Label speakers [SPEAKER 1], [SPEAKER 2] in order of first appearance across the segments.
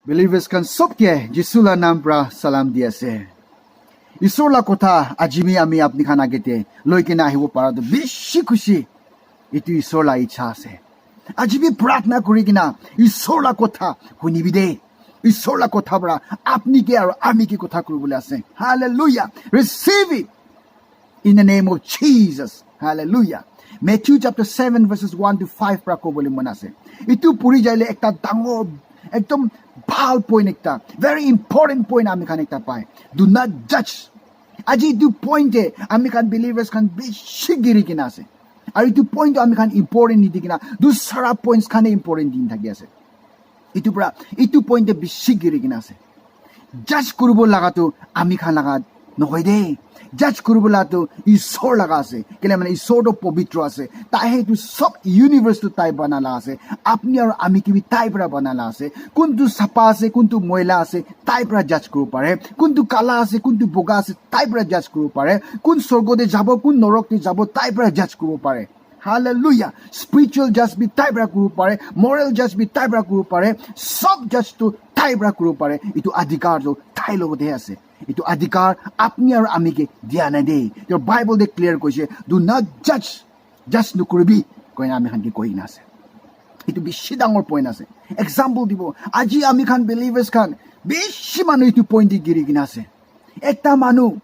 [SPEAKER 1] Believers kan sobke Jisula naam pra salam diase. Isor la kotha ajimi ami apni khan agete loikena ahibo para to bishi khushi. Itu isor la ichha ase. Ajimi प्रार्थना kuri kina isor la kotha hunibi de. Isor la kotha pra apni ke aru ami ke kotha kuribole ase. Hallelujah. Receive it in the name of Jesus. Hallelujah. Matthew chapter 7 verses 1 to 5 pra kobole mon ase. Itu puri jaile ekta dangor ekdom ভাল point ekta very important point ami khan ekta pai. Do not judge. Aji du point e ami khan believers khan bishi giri kina ase. Ari tu point ami khan important ni dikina du sara points khan important din thaki ase. Itu point e bishi giri kina ase. Judge kurubo laga to ami khan laga নহৈ de. Judge kurubo la to isor laga ase. Kele mane isor to pavitra ase. Tai he tu sab universe to tai banala ase. Apni aru ami ki bhi tai pra banala ase. Kuntu sapa ase, kuntu moila ase, tai pra judge kuru pare. Kuntu kala ase, kuntu boga ase, tai pra judge kuru pare. Kun sorgo de jabo, kun norok de jabo, tai pra judge kuru pare. Hallelujah. Spiritual judge bhi tai pra kuru pare. Moral judge bhi tai pra kuru pare. Sab judge to tai pra kuru pare. Itu adhikar to tai logo de ase. Itu adhikar apni aru ami ke dia na de. Your Bible de clear koise, do not judge. Judge nukuribi koi ami khan ke koi na ase. Itu bishi dangor point ase. Example dibo. Aji ami khan believers khan bishi manu itu point di giri gina ase. Ekta manu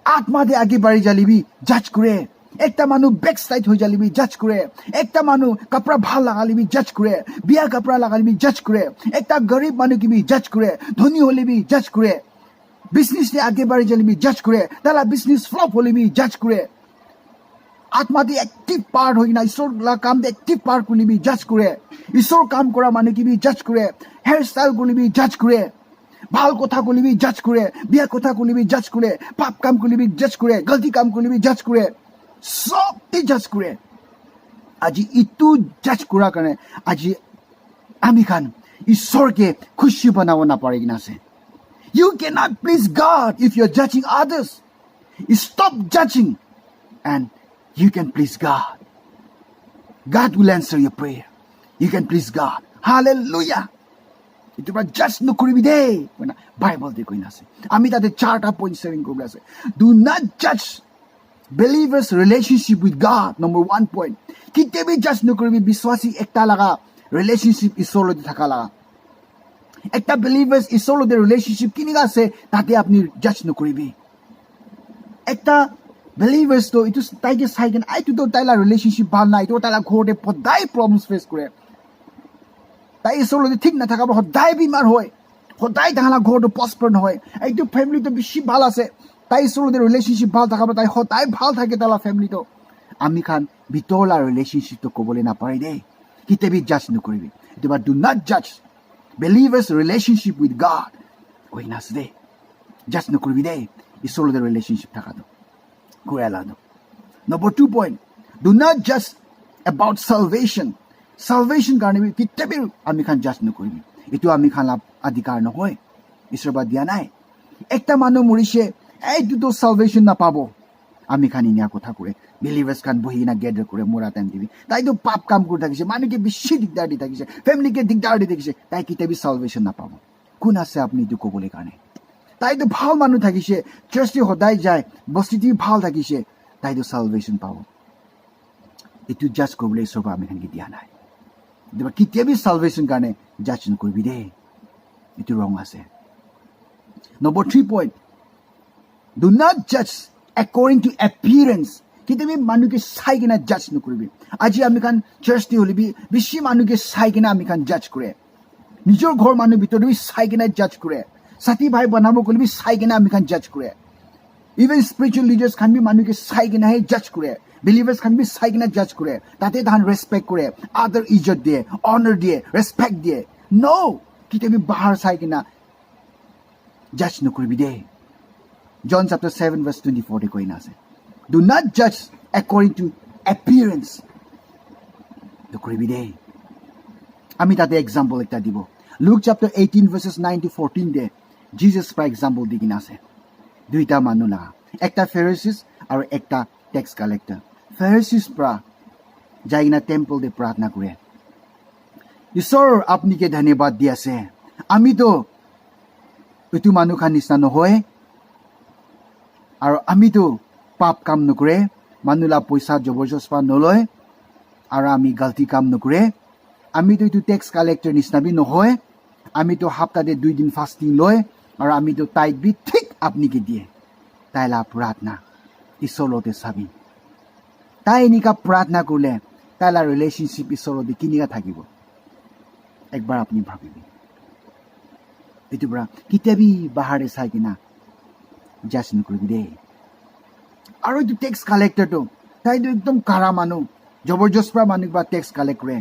[SPEAKER 1] atma de age bari jalibi judge kure. Ekta manu backside hoi jalibi judge kure. Ekta manu kapra bhal lagalibi judge kure. Biya kapra lagalibi judge kure. Ekta garib manu ki bhi judge kure. Dhoni hole bhi judge kure. Business de age bari jalibi judge kure. Tala business flop hole bhi judge kure. आत्मा दे active part होइना ईश्वर ला काम दे active part कुली भी जज करे ईश्वर काम करा माने की भी जज करे हेयर स्टाइल कुली भी जज करे बाल कोथा कुली भी जज करे बिया कोथा कुली भी जज करे पाप काम कुली भी जज करे गलती काम कुली भी जज करे सब ती जज करे আজি इतु जज कुरा करे আজি आमी खान ईश्वर के खुशी बनाव ना पड़ेगी ना से you cannot please God if you're judging others. Stop judging and you can please God. God will answer your prayer. You can please God. Hallelujah. Itu ba just nukuribi de. When Bible de koina ase. Ami tate charta point sharing ko ase. Do not judge believers' relationship with God. Number 1 point. Kite bi just nukuribi biswasi ekta laga relationship isolo de thaka laga. Ekta believers isolo de relationship kiniga ase tate apni judge nukuribi. Ekta believers to itu taige saigen ai tu to taila relationship bhal nai to taila ghor de podai problems face kore tai solo de thik na thaka hodai bimar hoy hodai dangala ghor to prosper na hoy ai tu family to bishi bhal ase tai solo de relationship bhal thaka tai hodai bhal thake taila family to ami khan bitola relationship to kobole na pare de kite bi judge no koribi itu ba do not judge believers relationship with God koi nas de judge no koribi de isolo de relationship thaka do. Number 2 point. Do not judge about salvation. Salvation karne bhi kitte bhi ami khan judge no koribi. Itu ami khan la adhikar no hoy. Isor ba dia nai. Ekta manu murise ei tu to salvation na pabo. Ami khan inia kotha kore. Believers khan bohi na gather kore mora time dibi. Tai to pap kam kor thakise. Manu ke bishi digdar di thakise. Family ke digdar di thakise. Tai kitte bhi salvation na pabo. Kun ase apni tu kobole karne. তাই তো ভাল মানুহ থাকিছে চাৰ্চে সদায় যায় বস্তিটি ভাল থাকিছে তাই তো salvation পাব এটু জাজ কৰিবলৈ সব আমি খানকে দিয়া নাই দেবা কিতিয়া বি সালভেশন কাৰণে জাজ নকৰিবি দে এটু ৰং আছে নম্বৰ 3 পইণ্ট ডু নট জাজ according to appearance কিতিয়া বি মানুহকে চাই কিনা জাজ নকৰিবি আজি আমি খান চাৰ্চটি হলিবি বেছি মানুহকে চাই কিনা আমি খান জাজ কৰে নিজৰ ঘৰ মানুহ ভিতৰত বি চাই কিনা জাজ কৰে Sati bhai banabo kole bhi sai kena ami khan judge kore. Even spiritual leaders khan bhi manu ke sai kena hai judge kore. Believers khan bhi sai kena judge kore. Tate dhan respect kore. Other izzat diye, honor diye, respect diye. No, kite bhi bahar sai kena judge no kore bi de. John chapter 7 verse 24 de koina ase. Do not judge according to appearance. To kore bi de. Ami tate example ekta dibo. Luke chapter 18 verses 9 to 14 de. Jesus for example digina ase duita manu la ekta Pharisees aru ekta tax collector Pharisees pra jaina temple de pratna kore Isor apni ke dhanyabad diase আমিতো এইটো মানুহ খান নিচিনা নহয় আৰু আমিতো পাপ কাম নকৰে মানুহলা পইচা জবৰদস্ত নলয় আৰু আমি গালতি কাম নকৰে আমিতো এইটো টেক্স কালেক্টৰ নিচিনা বি নহয় আমিতো সপ্তাহতে 2 দিন ফাষ্টিং লয় আৰু আমিতো টাইট বি ঠিক আপনিকে দিয়ে তাইলা প্ৰাৰ্থনা ঈশ্বৰতে চাবি তাই এনেকা প্ৰাৰ্থনা কৰিলে তাইলা ৰিলেশ্যনশ্বিপ ঈশ্বৰতে কিনিকা থাকিব একবাৰ আপুনি ভাবিবি এইটো পৰা কেতিয়াবি বাহাৰে চাই কিনা জাজ নকৰিবি দেই আৰু এইটো টেক্স কালেক্টৰটো তাইতো একদম কাৰা মানুহ জবৰদস্ত পৰা মানুহ পৰা টেক্স কালেক্ট কৰে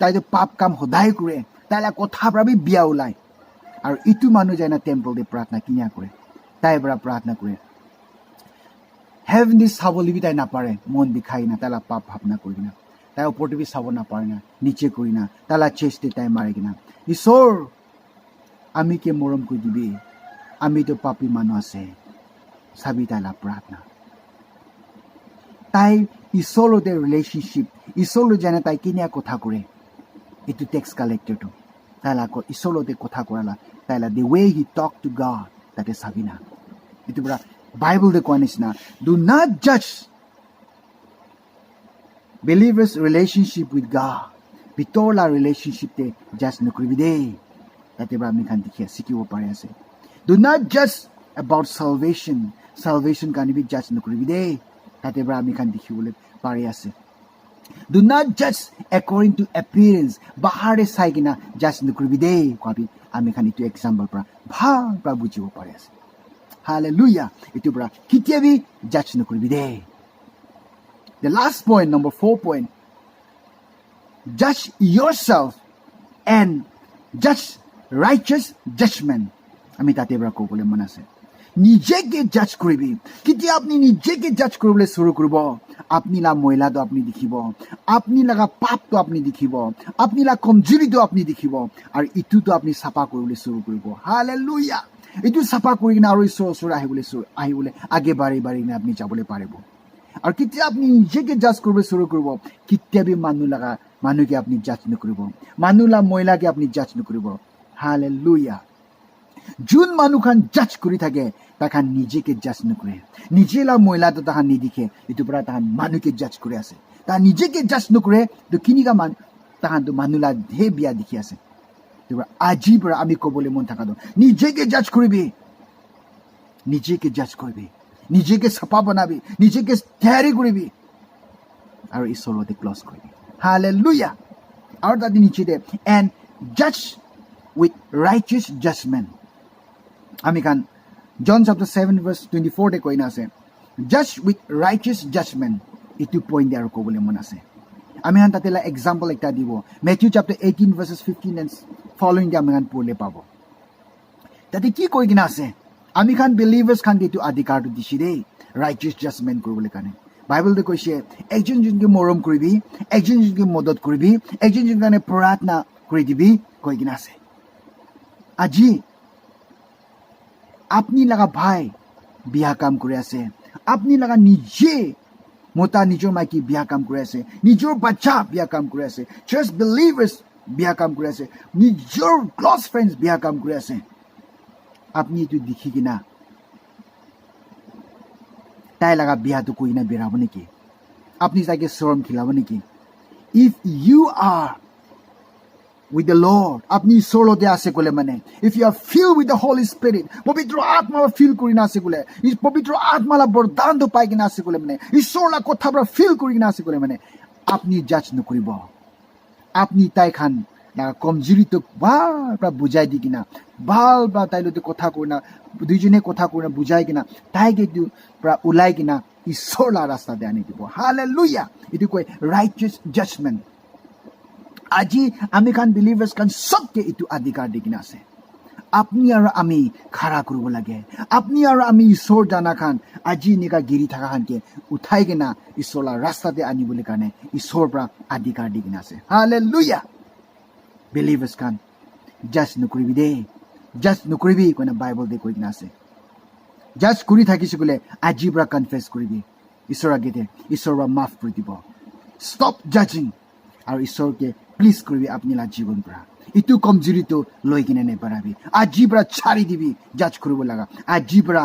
[SPEAKER 1] তাইতো পাপ কাম সদায় কৰে তাইলা কথা পৰা বিয়া ওলায় আৰু ইটো মানুহ যায় না টেম্পলতে প্ৰাৰ্থনা কিনিয়া কৰে তাই পৰা প্ৰাৰ্থনা কৰে হেভেন চাবলৈ বি তাই নাপাৰে মন বিষাই না তাইলা পাপ ভাৱনা কৰি কিনা তাই ওপৰতে বি চাব নাপাৰে না নিচে কৰি না তাইলা চেষ্টে তাই মাৰি কিনা ঈশ্বৰ আমি কে মৰম কৰি দিবি আমিতো পাপী মানুহ আছে চাবি তাইলা প্ৰাৰ্থনা তাই ঈশ্বৰতে ৰিলেশ্যনশ্বিপ ঈশ্বৰলৈ যেনে তাই কিনিয়া কথা কৰে এইটো টেক্স কালেক্টৰটো তাইলা আকৌ ঈশ্বৰতে কথা কৰালা তাইলা the way he talk to God তাতে চাবি না এইটো পৰা বাইবেলতে কোৱা নিচিনা do not judge believers relationship with God ভিতৰলা ৰিলেশ্যনশ্বিপতে জাজ নকৰিবি দেই তাতে পৰা আমি খান দেখি শিকিব পাৰি আছে do not judge about salvation কাৰণে বি জাজ নকৰিবি দেই তাতে পৰা আমি খান দেখিবলৈ পাৰি আছে do not judge according to appearance বাহাৰে চাই কিনা জাজ নকৰিবি দেই কোৱাবি আমি খান এইটো এক্সাম্পল পৰা ভাল পৰা বুজিব পাৰি আছে হালেলুয়া এইটো পৰা কেতিয়াবি জাজ নকৰিবি দেই the last point number 4 point judge yourself and judge righteous judgment আমি তাতে পৰা ক'বলৈ মন আছে নিজেকে জাজ কৰিবি কেতিয়া আপুনি নিজেকে জাজ কৰিবলৈ শুৰু কৰিব আপনি লা মহিলাটো আপনি দেখিব আপনি লগা পাপটো আপনি দেখিব আপনি লা কমজুৰিটো আপনি দেখিব আৰু ইটোতো আপনি চাফা কৰিবলৈ শুৰু কৰিব হালেলুয়া এইটো চাফা কৰি কিনে আৰু ঈশ্বৰৰ ওচৰত আহিবলৈ আগে বাঢ়ি কিনে আপুনি যাবলৈ পাৰিব আৰু কেতিয়া আপুনি নিজেকে জাজ কৰিবলৈ শুৰু কৰিব কেতিয়াবি মানুহকে আপুনি জাজ নকৰিব মানুহলা মহিলাকে আপুনি জাজ নকৰিব হালেলুয়া যোন মানুহখন জাজ কৰি থাকে তাহান নিজেকে জাজ নকৰে নিজেলা মহিলাটো তাহান নিদেখে এইটো পৰা তাহান মানুহকে জাজ কৰি আছে তাহান নিজেকে জাজ নকৰে তো কিনিকা তাহানটো মানুহলা ঢেৰ বিয়া দেখি আছে আজিৰ পৰা আমি ক'বলৈ মন থকাটো নিজেকে জাজ কৰিবি নিজেকে চাফা বনাবি নিজেকে তৈয়াৰী কৰিবি আৰু ঈশ্বৰতে ক্লজ কৰিবি হালেলুয়া আৰু তাতে নিচে দে এণ্ড জাজ উইথ ৰাইটিয়াছ জাজমেণ্ট আমি খান John chapter 7 verse 24 তে কৈ না আছে judge with righteous judgment এইটো পইণ্ট আৰু ক'বলৈ মন আছে আমি হান তাতে এক্সাম্পল একটা দিব Matthew chapter 18 verses 15 and following আমি হান পঢ়লে পাব তাতে কি কৈ কিনা আছে আমি খান বিলিভাৰ্ছ খান এইটো অধিকাৰটো দিছি দেই ৰাইটিয়াছ জাজমেণ্ট কৰিবলৈ কাৰণে বাইবেলতে কৈছে একজনকে মৰম কৰিবি একজনকে মদত কৰিবি একজনৰ কাৰণে প্ৰাৰ্থনা কৰি দিবি কৈ কিনা আছে আজি আপনি লগা ভাই বিয়া কাম কৰি আছে আপনি লগা নিজে মতা নিজৰ মাইকী বিয়া কাম কৰি আছে নিজৰ বাচ্চা বিয়া কাম কৰি আছে জাষ্ট বিলিভাৰ্ছ বিয়া কাম কৰি আছে নিজৰ ক্লজ ফ্ৰেণ্ডছ বিয়া কাম কৰি আছে আপনি এইটো দেখি কিনা তাই লগা বিয়াটো কৰি কিনা বেৰাব নেকি আপনি তাকে শৰম খিলাব নেকি if you are with the Lord apni solote ase kole mane if you are filled with the Holy Spirit pavitra atma feel kurina ase kole is pavitra atma la bardhan do pai kina ase kole mane ishor la kotha bra feel kurina ase kole mane apni judge nokribo apni tai khan la komjuri to ba bujai di kina bal ba tailo to kotha korna duijone kotha korna bujai kina tai ge du pra ulai kina ishor la rasta de ani dibo hallelujah itu koi righteous judgment আজি আমি খান believers খান সবকে এইটো অধিকাৰ দি কিনে আছে আপনি আৰু আমি খাৰা কৰিব লাগে আপনি আৰু আমি ঈশ্বৰ জানা খান আজি এনেকা গিৰি থকা খানকে উঠাই কিনা ঈশ্বৰৰ ৰাস্তাতে আনিবলৈ কাৰণে ঈশ্বৰৰ পৰা অধিকাৰ দি কিনে আছে হালেলুয়া বিলিভাৰ্ছ খান জাজ নকৰিবি দেই জাজ নকৰিবি কোনে বাইবেলতে কৈ কিনে আছে জাজ কৰি থাকিছে বোলে আজিৰ পৰা কনফেছ কৰিবি ঈশ্বৰৰ আগতে ঈশ্বৰৰ পৰা মাফ কৰি দিব ষ্টপ জাজিং আৰু ঈশ্বৰকে প্লিজ কৰিবি আপনি লা জীৱন পৰা ইটো কমজুৰিটো লৈ কিনে নেপাৰাবি আজিৰ পৰা ছাৰি দিবি জাজ কৰিব লগা আজিৰ পৰা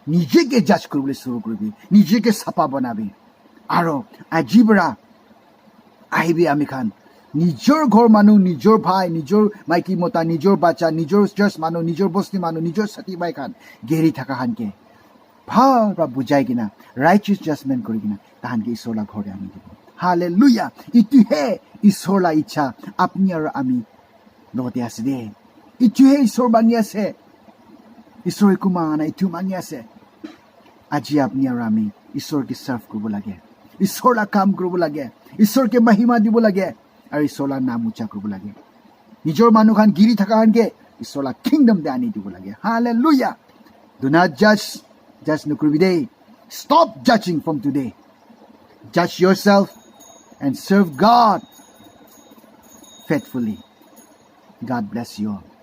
[SPEAKER 1] নিজকে জাজ কৰিবলৈ শুৰু কৰিবি নিজকে চাফা বনাবি আৰু আজিৰ পৰা আহিবি আমি খান নিজৰ ঘৰ মানুহ নিজৰ ভাই নিজৰ মাইকী মতা নিজৰ বাচ্চা নিজৰ জাজ মানুহ নিজৰ বস্তি মানুহ নিজৰ ছাতি বাই খান গেৰি থকা খানকে ভাল বা বুজাই কিনা ৰাইচিয়াছ জাজমেণ্ট কৰি কিনা তাহানকে ঈশ্বৰৰ ঘৰলৈ আনি দিব হালেলুয়া ইটোহে ঈশ্বৰৰ ইচ্ছা আপুনি আৰু আমি লগতে আছে দে ইটোহে ঈশ্বৰ মানি আছে ঈশ্বৰ একো মাঙা নাই ইটো মানি আছে আজি আপুনি আৰু আমি ঈশ্বৰকে চাৰ্ভ কৰিব লাগে ঈশ্বৰৰ কাম কৰিব লাগে ঈশ্বৰকে মহিমা দিব লাগে আৰু ঈশ্বৰৰ নাম উচ্চা কৰিব লাগে নিজৰ মানুহখান গিৰি থকা খানকে ঈশ্বৰৰ কিংডম দে আনি দিব লাগে হালেলুয়া do not judge নকৰিবি দেই stop judging from today judge yourself and serve God faithfully. God bless you all.